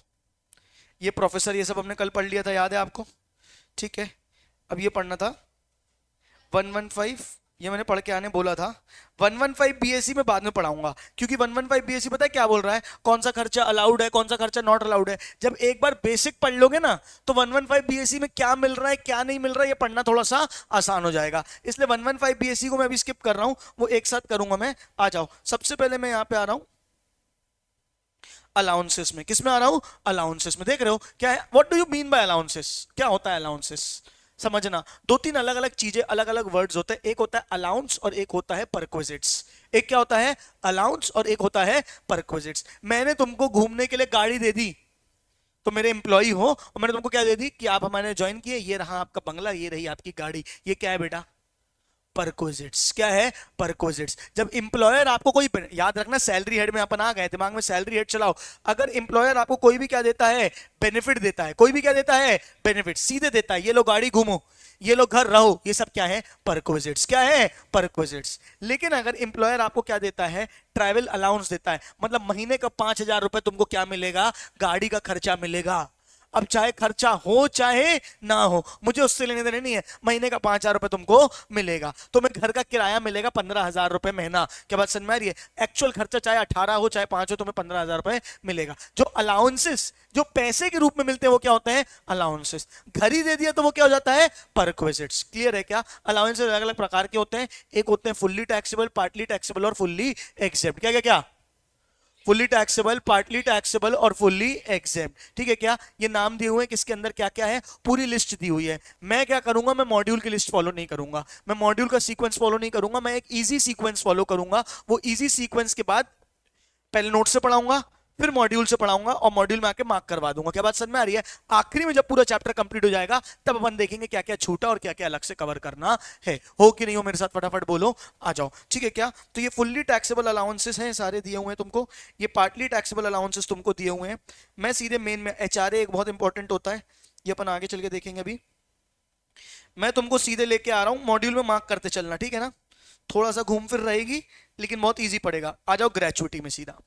ये प्रोफेसर, ये सब हमने कल पढ़ लिया था, याद है आपको? ठीक है, अब ये पढ़ना था 115, ये मैंने पढ़ के आने बोला था। 115 बीएससी में बाद में पढ़ाऊंगा, क्योंकि 115 बीएससी पता है क्या बोल रहा है? कौन सा खर्चा अलाउड है, कौन सा खर्चा नॉट अलाउड है। जब एक बार बेसिक पढ़ लोगे ना तो 115 बीएससी में क्या मिल रहा है क्या नहीं मिल रहा है ये पढ़ना थोड़ा सा आसान हो जाएगा। इसलिए 115 बीएससी को मैं अभी स्किप कर रहा हूं, वो एक साथ करूंगा मैं। आ जाओ, सबसे पहले मैं यहाँ पे आ रहा हूं अलाउंसेस में। किस में आ रहा हूं? अलाउंसेस में। देख रहे हो क्या है? What do you mean by allowances? क्या होता है अलाउंसेस? समझना, दो तीन अलग अलग चीजें, अलग अलग वर्ड्स होते हैं। एक होता है अलाउंस और एक होता है परक्विजिट्स। एक क्या होता है? अलाउंस और एक होता है परक्विजिट्स। मैंने तुमको घूमने के लिए गाड़ी दे दी, तो मेरे एम्प्लॉय हो, और मैंने तुमको क्या दे दी कि आप हमारे ज्वाइन किए, ये रहा आपका बंगला, ये रही आपकी गाड़ी। ये क्या है बेटा? परक्विजिट्स। क्या है? परक्विजिट्स। जब इंप्लॉयर आपको कोई, याद रखना सैलरी हेड में अपन आ गए, दिमाग में सैलरी हेड चलाओ। अगर इंप्लॉयर आपको कोई भी क्या देता है? बेनिफिट देता है। कोई भी क्या देता है? बेनिफिट सीधे देता है, ये लो गाड़ी घूमो, ये लो घर रहो, ये सब क्या है? परक्विजिट्स। क्या है? परक्विजिट्स। लेकिन अगर इंप्लॉयर आपको क्या देता है? ट्रैवल अलाउंस देता है, मतलब महीने का 5,000 रुपए तुमको क्या मिलेगा? गाड़ी का खर्चा मिलेगा। अब चाहे खर्चा हो चाहे ना हो, मुझे उससे लेने देने नहीं है। महीने का 5,000 रुपए तुमको मिलेगा, तो मैं घर का किराया मिलेगा 15,000 रुपए महीना। क्या बात समझ में आ रही है? एक्चुअल खर्चा चाहे 18 हो चाहे 5 हो, तुम्हें 15,000 रुपए मिलेगा। जो अलाउंसेस, जो पैसे के रूप में मिलते हैं, वो क्या होते हैं? अलाउंसेस। घर ही दे दिया तो वो क्या हो जाता है? परक्विजिट्स। क्लियर है क्या? अलाउंसेस अलग अलग प्रकार के होते हैं। एक होते हैं फुल्ली टैक्सेबल, पार्टली टैक्सेबल और फुल्ली एक्सेप्ट। क्या क्या क्या? फुल्ली टैक्सेबल, पार्टली टैक्सेबल और फुल्ली एग्जेम्प्ट। ठीक है क्या? ये नाम दिए हुए हैं, किसके अंदर क्या क्या है, पूरी लिस्ट दी हुई है। मैं क्या करूंगा? मैं मॉड्यूल की लिस्ट फॉलो नहीं करूंगा, मैं मॉड्यूल का सीक्वेंस फॉलो नहीं करूंगा, मैं एक इजी सीक्वेंस फॉलो करूंगा। वो इजी सीक्वेंस के बाद पहले नोट से पढ़ाऊंगा, फिर मॉड्यूल से पढ़ाऊंगा और मॉड्यूल में आके मार्क करवा दूंगा। क्या बात समझ में आ रही है? आखिरी में जब पूरा चैप्टर कंप्लीट हो जाएगा तब अपन देखेंगे क्या क्या छूटा और क्या क्या अलग से कवर करना है। हो कि नहीं हो? मेरे साथ फटाफट बोलो, आ जाओ। ठीक है क्या? तो ये फुल्ली टैक्सेबल अलाउंसेस हैं, सारे दिए हुए हैं तुमको। ये पार्टली टैक्सेबल अलाउंसेस तुमको दिए हुए हैं। मैं सीधे मेन में, एचआरए एक बहुत इंपॉर्टेंट होता है, ये अपन आगे चल के देखेंगे। अभी मैं तुमको सीधे लेके आ रहा हूं, मॉड्यूल में मार्क करते चलना, ठीक है ना? थोड़ा सा घूम फिर रहेगी लेकिन बहुत ईजी पड़ेगा। आ जाओ ग्रेचुइटी में सीधा।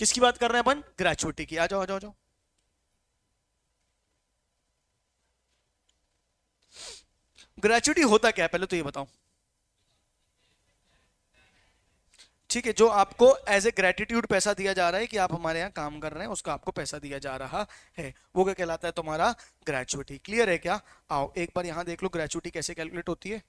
किसकी बात कर रहे हैं अपन? ग्रेचुइटी की। आ जाओ आ जाओ आ जाओ। ग्रेचुइटी होता क्या है पहले तो ये बताओ। ठीक है, जो आपको एज ए ग्रेटिट्यूड पैसा दिया जा रहा है कि आप हमारे यहाँ काम कर रहे हैं, उसका आपको पैसा दिया जा रहा है, वो क्या कहलाता है? तुम्हारा ग्रेचुइटी। क्लियर है क्या? आओ एक बार यहाँ देख लो ग्रेचुइटी कैसे कैलकुलेट होती है।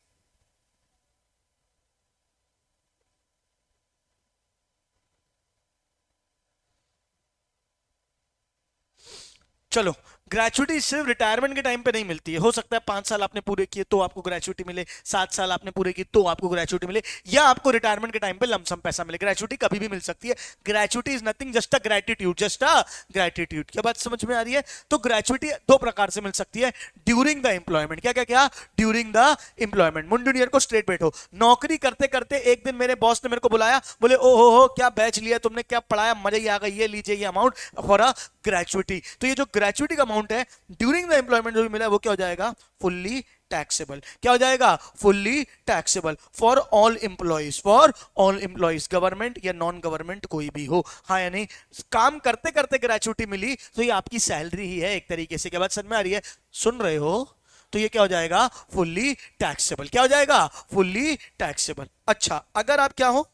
चलो, ग्रेचुइटी सिर्फ रिटायरमेंट के टाइम पे नहीं मिलती है। हो सकता है 5 साल आपने पूरे किए तो आपको ग्रेचुइटी मिले, 7 साल आपने पूरे किए तो आपको ग्रेचुइटी मिले, या आपको रिटायरमेंट के टाइम पे लमसम पैसा मिले। ग्रेचुइटी कभी भी मिल सकती है। Gratuity is nothing, just a gratitude, just a gratitude. क्या बात समझ में आ रही है? तो ग्रेचुइटी दो प्रकार से मिल सकती है, ड्यूरिंग द एम्प्लॉयमेंट। क्या क्या क्या? During the employment. Mundu near को स्ट्रेट बैठो। नौकरी करते करते एक दिन मेरे बॉस ने मेरे को बुलाया, बोले ओ हो क्या बैच लिया तुमने, क्या पढ़ाया, मजा ही आ गई, ये लीजिए ये अमाउंट फॉर अ ग्रेचुइटी। तो ये जो ग्रेचुइटी का अमाउंट है ड्यूरिंग द एम्प्लॉयमेंट जो भी मिला है वो क्या हो जाएगा? Fully taxable. क्या हो जाएगा? Fully taxable for all employees, for all employees, government या नॉन गवर्नमेंट कोई भी हो। हाँ या नहीं? काम करते करते ग्रेचुइटी मिली तो ये आपकी सैलरी ही है एक तरीके से। क्या बात समझ में आ रही है? सुन रहे हो? तो ये क्या हो जाएगा? Fully taxable. क्या हो जाएगा? Fully taxable. अच्छा, अगर आप क्या हो,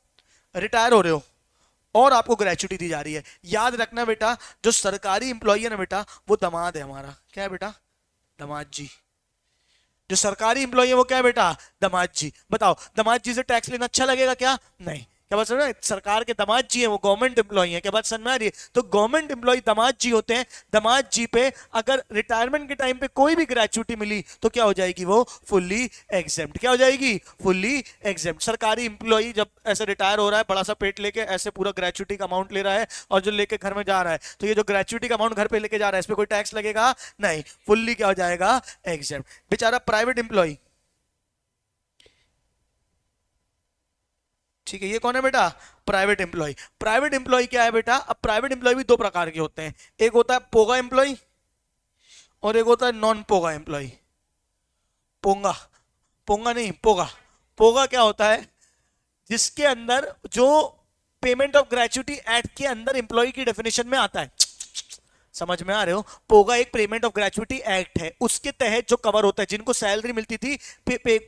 रिटायर हो रहे हो और आपको ग्रेचुइटी दी जा रही है, याद रखना बेटा, जो सरकारी इंप्लॉई है ना बेटा, वो दामाद है हमारा। क्या है बेटा? दामाद जी। जो सरकारी इंप्लॉई है वो क्या है बेटा? दामाद जी। बताओ, दामाद जी से टैक्स लेना अच्छा लगेगा क्या? नहीं। क्या बात समझ में? सरकार के दामाद जी हैं, वो गवर्नमेंट एम्प्लॉई हैं। क्या बात समझ में आ रही है? तो गवर्नमेंट एम्प्लॉई दामाद जी होते हैं। दामाद जी पे अगर रिटायरमेंट के टाइम पे कोई भी ग्रेचुइटी मिली तो क्या हो जाएगी? वो फुल्ली एग्जेम्प्ट। क्या हो जाएगी? Fully exempt. सरकारी इंप्लॉई जब ऐसे रिटायर हो रहा है, बड़ा सा पेट लेके ऐसे पूरा ग्रेचुइटी का अमाउंट ले रहा है और जो लेके घर में जा रहा है, तो ये जो ग्रेचुइटी का अमाउंट घर पे लेके जा रहा है, इस पे कोई टैक्स लगेगा नहीं। फुल्ली क्या हो जाएगा? एग्जेम्प्ट। बेचारा प्राइवेट इंप्लॉई, ठीक है, ये कौन है बेटा? Private employ. प्राइवेट एम्प्लॉय क्या है बेटा? अब प्राइवेट एम्प्लॉय भी दो प्रकार के होते हैं, एक होता है पोगा एम्प्लॉय और एक होता है नॉन पोगा एम्प्लॉय। पोंगा, पोंगा नहीं, पोगा। पोगा क्या होता है? जिसके अंदर जो पेमेंट ऑफ ग्रेचुइटी एक्ट के अंदर एम्प्लॉय की डेफिनेशन में आता है। समझ में आ रहे हो? पोगा एक पेमेंट ऑफ ग्रेचुइटी एक्ट है, उसके तहत जो कवर होता है जिनको सैलरी मिलती थी,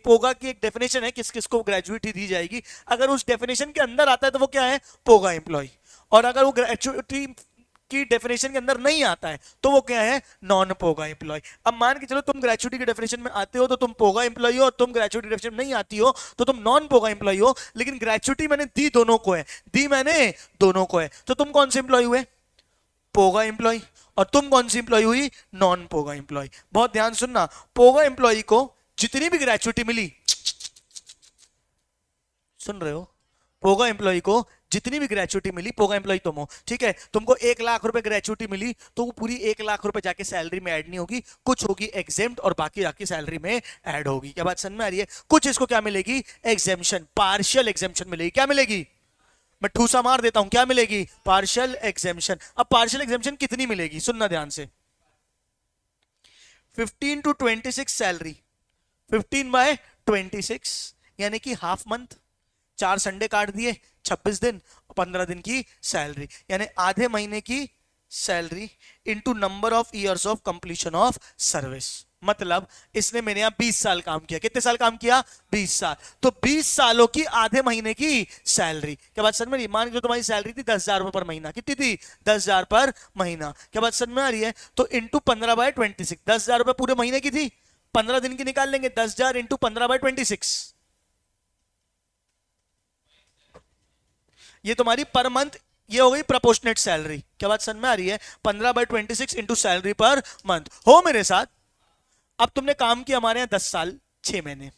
पोगा की एक डेफिनेशन है किस किस को ग्रेचुइटी दी जाएगी। अगर उस डेफिनेशन के अंदर आता है तो वो क्या है? पोगा एम्प्लॉय। और अगर वो ग्रेचुइटी की डेफिनेशन के अंदर नहीं आता है तो वो क्या है? नॉन पोगा एम्प्लॉय। अब मान के चलो तुम ग्रेचुइटी की डेफिनेशन में आते हो तो तुम पोगा एम्प्लॉय हो, और तुम ग्रेचुइटी डेफिनेशन में नहीं आती हो तो तुम नॉन पोगा एम्प्लॉय हो। लेकिन ग्रेचुइटी मैंने दी दोनों को है, दी मैंने दोनों को है, तो तुम कौन से एम्प्लॉय हुए? पोगा एम्प्लॉय। और तुम कौन सी एम्प्लॉय हुई? नॉन पोगा एम्प्लॉय। बहुत ध्यान सुनना, पोगा एम्प्लॉय को जितनी भी ग्रेचुइटी मिली, सुन रहे हो? पोगा एम्प्लॉय को जितनी भी ग्रेचुइटी मिली, पोगा एम्प्लॉय तुम हो, ठीक है, तुमको 1 लाख रुपए ग्रेचुइटी मिली तो वो पूरी 1 लाख रुपए जाके सैलरी में ऐड नहीं होगी, कुछ होगी एग्जेम्प्ट और बाकी जाके सैलरी में ऐड होगी। क्या बात समझ में आ रही है? कुछ इसको क्या मिलेगी? एग्जेम्पशन, पार्शियल एग्जेम्पशन मिलेगी। क्या मिलेगी? मैं ठूसा मार देता हूं, क्या मिलेगी? Partial exemption. अब पार्शियल एग्जेम्पशन कितनी मिलेगी? सुनना ध्यान से। 15 to 26 सैलरी, 15/26 यानी कि हाफ मंथ, 4 संडे काट दिए, 26 दिन, 15 दिन की सैलरी, यानी आधे महीने की salary into number of years of completion of service. मतलब इसने मेरे यहां 20 साल काम किया। कितने साल काम किया? 20 साल। तो 20 सालों की आधे महीने की सैलरी। क्या बात समझ में? मान जो तुम्हारी सैलरी थी 10,000 रुपए पर महीना, कितनी थी? 10,000 पर महीना। क्या बात समझ में आ रही है? तो इंटू 15/26, 10,000 रुपए पूरे महीने की थी, 15 दिन की निकाल लेंगे, 10,000 इंटू 15/26, ये तुम्हारी पर मंथ, ये हो गई प्रोपोर्शनेट सैलरी। क्या बात समझ में आ रही है? 15/26 इंटू सैलरी पर मंथ। हो मेरे साथ? अब तुमने काम किया हमारे यहाँ 10 साल 6 महीने।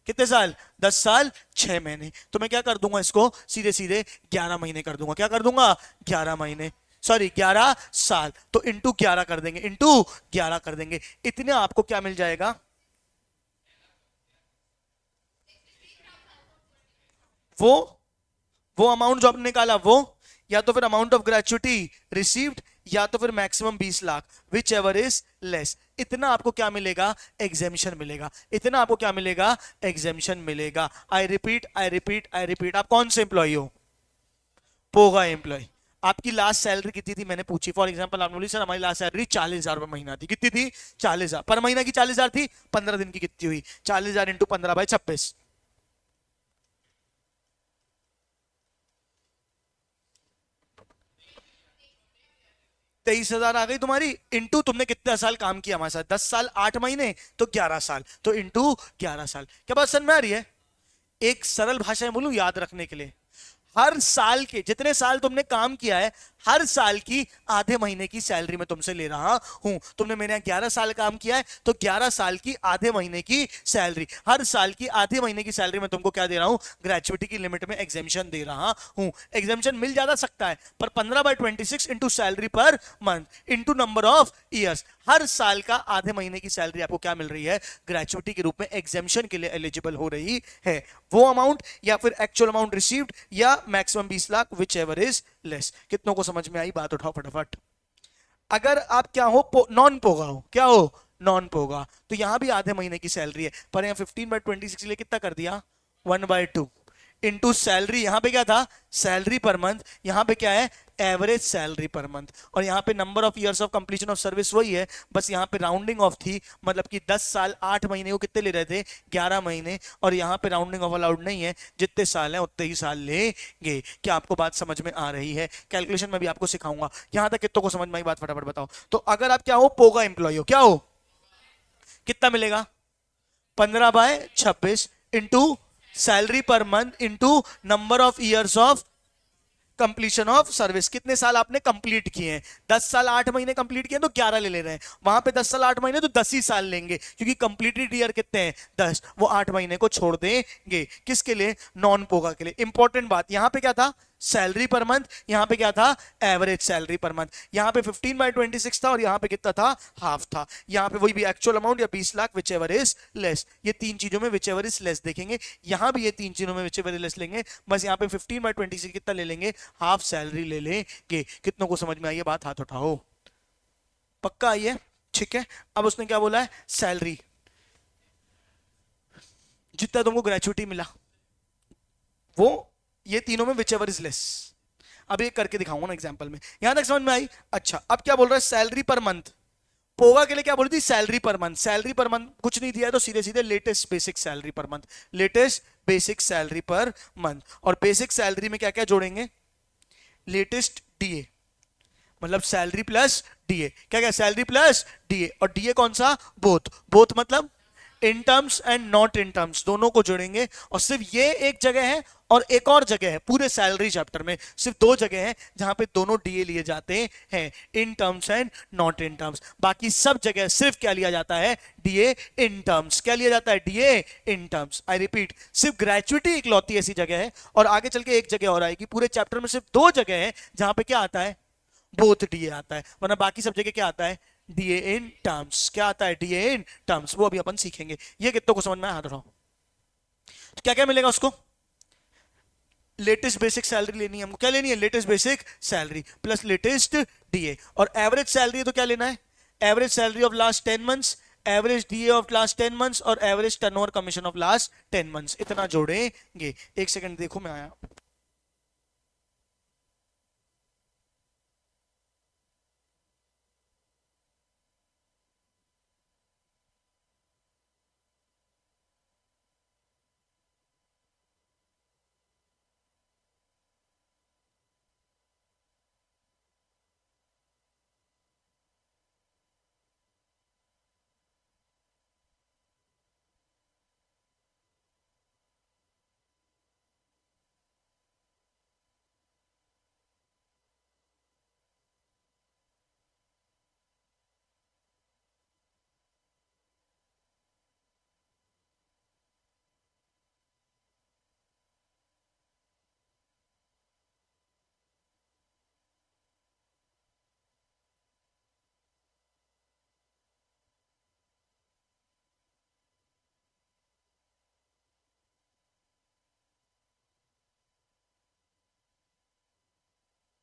कितने साल? 10 साल 6 महीने। तो मैं क्या कर दूंगा इसको? सीधे सीधे 11 महीने कर दूंगा। क्या कर दूंगा? 11 महीने, सॉरी 11 साल। तो इंटू 11 कर देंगे, इंटू 11 कर देंगे। इतने आपको क्या मिल जाएगा? वो वो अमाउंट जो आपने निकाला वो, या तो फिर अमाउंट ऑफ ग्रेचुइटी रिसीव्ड, या तो फिर maximum 20 lakh, which ever is less. इतना आपको क्या मिलेगा? एग्जेम्पशन मिलेगा। इतना आपको क्या मिलेगा? एग्जेम्पशन मिलेगा। I repeat, I repeat, I repeat, आप कौन से एम्प्लॉय हो? पोगा एम्प्लॉय। आपकी लास्ट सैलरी कितनी थी? मैंने पूछी, फॉर एग्जांपल आपने बोली सर हमारी लास्ट सैलरी 40,000 रुपए महीना थी। कितनी थी? 40,000 पर महीना की 40,000 थी। 15 दिन की कितनी हुई? 40,000 इंटू 15/26, 23,000 आ गई तुम्हारी। इंटू तुमने कितने साल काम किया हमारे साथ? 10 साल 8 महीने, तो 11 साल, तो इंटू 11 साल। क्या बात समझ में आ रही है? एक सरल भाषा में बोलूं याद रखने के लिए, हर साल के जितने साल तुमने काम किया है, हर साल की आधे महीने की सैलरी मैं तुमसे ले रहा हूं। तुमने मेरे यहाँ 11 साल काम किया है तो 11 साल की आधे महीने की सैलरी, हर साल की आधे महीने की सैलरी मैं तुमको क्या दे रहा हूं, ग्रेचुइटी की लिमिट में एग्जेम्पशन दे रहा हूं। एग्जेम्पशन मिल ज्यादा सकता है, पर 15/26 into salary per month into number of years, हर साल का आधे महीने की सैलरी आपको क्या मिल रही है, ग्रेचुइटी के रूप में एग्जेम्पशन के लिए एलिजिबल हो रही है। वो अमाउंट या फिर एक्चुअल अमाउंट रिसीव्ड या maximum 20 lakh, which ever is less. कितनों को समझ में आई बात, उठाओ फटाफट। अगर आप क्या हो, नॉन पोगा हो, क्या हो, नॉन पोगा, तो यहां भी आधे महीने की सैलरी है, पर यहां 15/26 लिए कितना कर दिया, 1/2 इंटू सैलरी। यहां पे क्या था, सैलरी पर मंथ, यहां पे क्या है, एवरेज सैलरी पर मंथ, और यहां पे number of years of completion of service वही है, बस यहां पे राउंडिंग ऑफ थी, मतलब कि 10 साल 8 महीने को कितने ले रहे थे, 11 महीने, और यहां पे राउंडिंग ऑफ अलाउड नहीं है, जितने साल हैं उतने ही साल लेंगे। क्या आपको बात समझ में आ रही है? कैलकुलेशन में भी आपको सिखाऊंगा। यहां तक कितनों को समझ में आई बात, फटाफट बताओ। तो अगर आप क्या हो, पोगा एम्प्लॉय हो, क्या हो, कितना मिलेगा, 15/26 into salary per month into number of years of completion of service, कितने साल आपने कंप्लीट किए हैं, 10 साल 8 महीने कंप्लीट किए तो 11 ले रहे हैं, वहां पे 10 साल 8 महीने तो 10 ही साल लेंगे, क्योंकि कंप्लीटेड ईयर कितने हैं, 10, वो 8 महीने को छोड़ देंगे। किसके लिए, नॉन पोगा के लिए। इंपॉर्टेंट बात, यहां पे क्या था, सैलरी पर मंथ, यहां पे क्या था, एवरेज सैलरी पर मंथ, यहां पे 15/26 था और यहां पे कितना था, हाफ था। यहां पे वही भी एक्चुअल अमाउंट या 20 lakh, which ever is less. ये तीन चीजों में विच एवर इज लेस देखेंगे, यहां भी ये तीन चीजों में विच एवर इज लेस लेंगे, बस यहां पे 15/26 कितना ले लेंगे, हाफ सैलरी ले लेंगे। कितनों को समझ में आई ये बात, हाथ उठाओ। पक्का आई है, ठीक है। अब उसने क्या बोला है, सैलरी जितना तुमको ग्रेचुइटी मिला, वो ये तीनों में विच एवर इज लेस। अब ये करके दिखाऊंगा ना एग्जांपल में, यहां तक समझ में आई। अच्छा, अब क्या बोल रहा है, सैलरी पर मंथ, पोगा के लिए क्या बोली थी, salary per month, salary per month कुछ नहीं दिया है तो सीधे सीधे latest basic salary per month, latest basic salary per month. और बेसिक सैलरी में क्या क्या जोड़ेंगे, लेटेस्ट डीए, मतलब सैलरी प्लस डीए, क्या क्या, सैलरी प्लस डीए, और डीए कौन सा, बोथ, बोथ मतलब in terms and not in terms, दोनों को जोड़ेंगे। और सिर्फ ये एक जगह है और एक और जगह है पूरे सैलरी चैप्टर में, सिर्फ दो जगह है जहां पे दोनों डीए लिए जाते हैं, in terms and not in terms. बाकी सब जगह सिर्फ क्या लिया जाता है, डीए इन टर्म्स। क्या लिया जाता है, DA in terms. I repeat, सिर्फ ग्रेचुइटी इकलौती ऐसी जगह है, और आगे चल के एक जगह और आएगी, पूरे चैप्टर में सिर्फ दो जगह है जहां पे क्या आता है, बोथ डीए आता है, वरना बाकी सब जगह क्या आता है, डीए इन टर्म्स। क्या आता है, डीए इन टर्म्स, वो अभी अपन सीखेंगे। ये कितनों को समझ में, हाथ उठाओ। तो क्या क्या मिलेगा उसको, लेटेस्ट बेसिक सैलरी लेनी है हमको, क्या लेनी है, latest basic salary plus latest DA, और एवरेज सैलरी है तो क्या लेना है, average salary of last 10 months, average DA of last 10 months, और average turnover commission of last 10 months. इतना जोड़ेंगे। एक सेकंड देखो, मैं आया।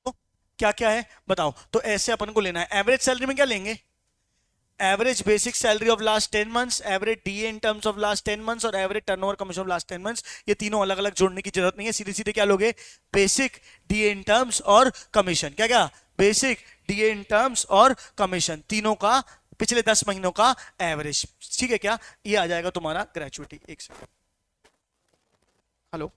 तो क्या क्या है बताओ। तो ऐसे अपन को लेना है, एवरेज सैलरी में क्या लेंगे, average basic salary of last 10 months, average DA in terms of last 10 months, और average turnover commission of last 10 months. ये तीनों अलग अलग जोड़ने की जरूरत नहीं है, सीधे सीधे क्या लोगे, बेसिक डीए इन टर्म्स और कमीशन। क्या क्या, बेसिक डीए इन टर्म्स और कमीशन, तीनों का पिछले 10 महीनों का एवरेज। ठीक है क्या, ये आ जाएगा तुम्हारा ग्रेचुइटी। एक सेकंड, हेलो।